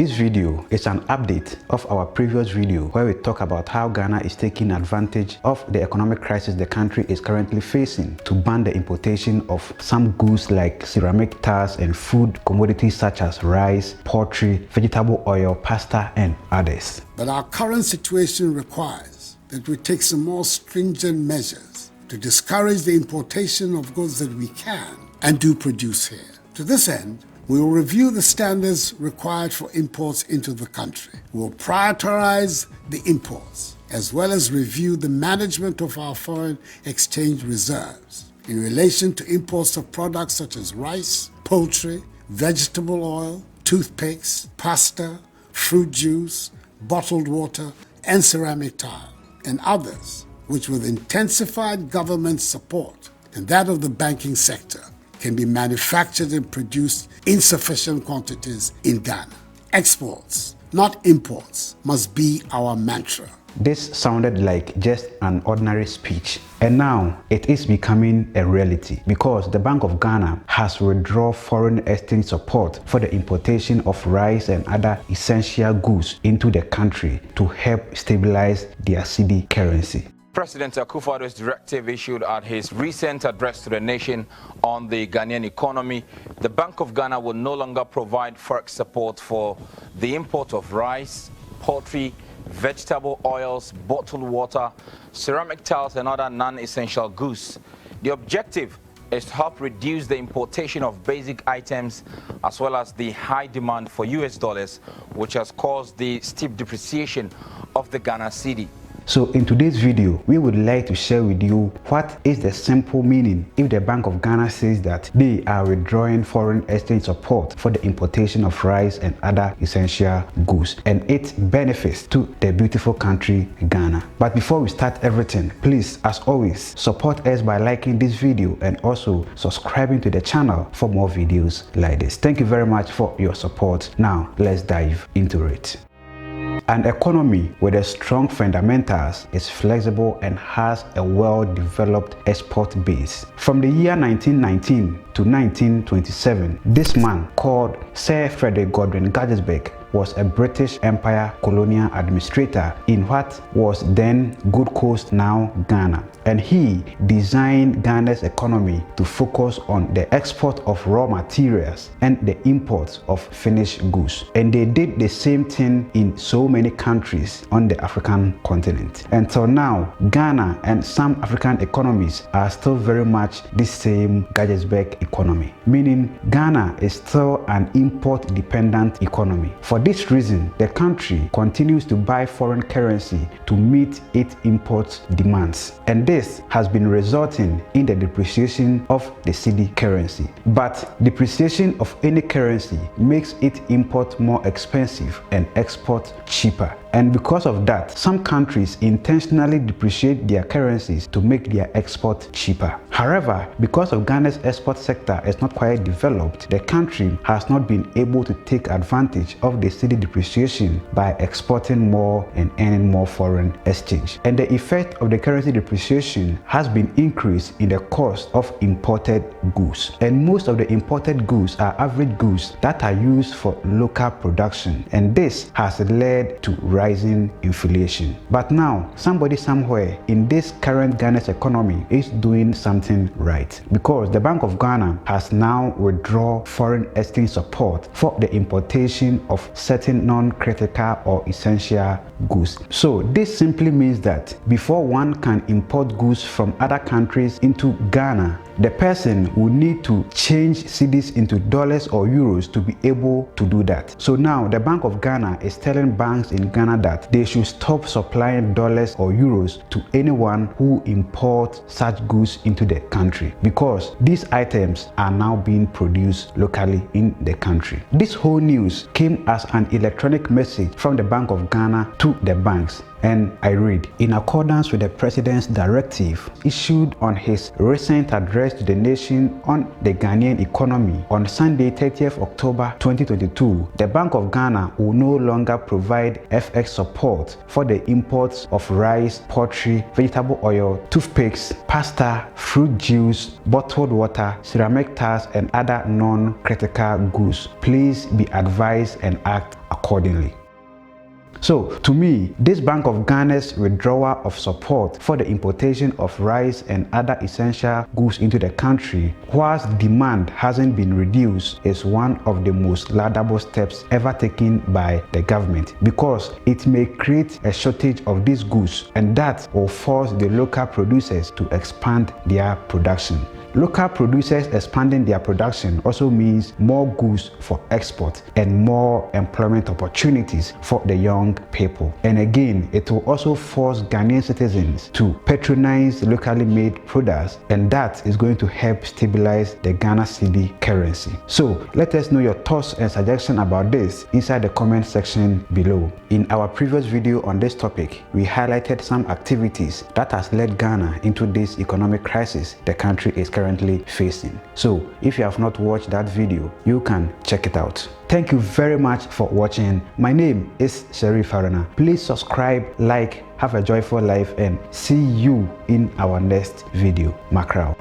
This video is an update of our previous video where we talk about how Ghana is taking advantage of the economic crisis the country is currently facing to ban the importation of some goods like ceramic tiles and food commodities such as rice, poultry, vegetable oil, pasta, and others. But our current situation requires that we take some more stringent measures to discourage the importation of goods that we can and do produce here. To this end, we will review the standards required for imports into the country. We will prioritize the imports, as well as review the management of our foreign exchange reserves in relation to imports of products such as rice, poultry, vegetable oil, toothpicks, pasta, fruit juice, bottled water, and ceramic tile, and others, which with intensified government support and that of the banking sector, can be manufactured and produced in sufficient quantities in Ghana. Exports, not imports, must be our mantra. This sounded like just an ordinary speech, and now it is becoming a reality because the Bank of Ghana has withdrawn foreign exchange support for the importation of rice and other essential goods into the country to help stabilize their cedi currency. President Akufo-Addo's directive issued at his recent address to the nation on the Ghanaian economy, the Bank of Ghana will no longer provide forex support for the import of rice, poultry, vegetable oils, bottled water, ceramic tiles, and other non-essential goods. The objective is to help reduce the importation of basic items as well as the high demand for US dollars, which has caused the steep depreciation of the Ghana cedi. So in today's video, we would like to share with you what is the simple meaning if the Bank of Ghana says that they are withdrawing foreign exchange support for the importation of rice and other essential goods and its benefits to the beautiful country Ghana. But before we start everything, please, as always, support us by liking this video and also subscribing to the channel for more videos like this. Thank you very much for your support. Now let's dive into it. An economy with a strong fundamentals is flexible and has a well-developed export base. From the year 1919 to 1927, this man called Sir Frederick Godwin Gattisberg was a British Empire colonial administrator in what was then Gold Coast, now Ghana. And he designed Ghana's economy to focus on the export of raw materials and the import of finished goods. And they did the same thing in so many countries on the African continent. Until now, Ghana and some African economies are still very much the same Gattisberg economy, meaning Ghana is still an import-dependent economy. For this reason, the country continues to buy foreign currency to meet its import demands, and this has been resulting in the depreciation of the cedi currency. But depreciation of any currency makes its import more expensive and export cheaper. And because of that, some countries intentionally depreciate their currencies to make their export cheaper. However, because of Ghana's export sector is not quite developed, the country has not been able to take advantage of the cedi depreciation by exporting more and earning more foreign exchange. And the effect of the currency depreciation has been increase in the cost of imported goods. And most of the imported goods are average goods that are used for local production. And this has led to rising inflation. But now, somebody somewhere in this current Ghana's economy is doing something right, because the Bank of Ghana has now withdrawn foreign exchange support for the importation of certain non-critical or essential goods. So this simply means that before one can import goods from other countries into Ghana, the person will need to change cedis into dollars or euros to be able to do that. So now the Bank of Ghana is telling banks in Ghana that they should stop supplying dollars or euros to anyone who imports such goods into the country, because these items are now being produced locally in the country. This whole news came as an electronic message from the Bank of Ghana to the banks. And I read, in accordance with the President's directive issued on his recent address to the nation on the Ghanaian economy on Sunday 30th October 2022, the Bank of Ghana will no longer provide FX support for the imports of rice, poultry, vegetable oil, toothpicks, pasta, fruit juice, bottled water, ceramic tiles, and other non-critical goods. Please be advised and act accordingly. So, to me, this Bank of Ghana's withdrawal of support for the importation of rice and other essential goods into the country, whilst demand hasn't been reduced, is one of the most laudable steps ever taken by the government, because it may create a shortage of these goods, and that will force the local producers to expand their production. Local producers expanding their production also means more goods for export and more employment opportunities for the young people. And again, it will also force Ghanaian citizens to patronize locally made products, and that is going to help stabilize the Ghana cedi currency. So let us know your thoughts and suggestions about this inside the comment section below. In our previous video on this topic, we highlighted some activities that has led Ghana into this economic crisis the country is currently facing. So if you have not watched that video, you can check it out. Thank you very much for watching. My name is Sherif Haruna. Please subscribe, like, have a joyful life, and see you in our next video. Mackerel.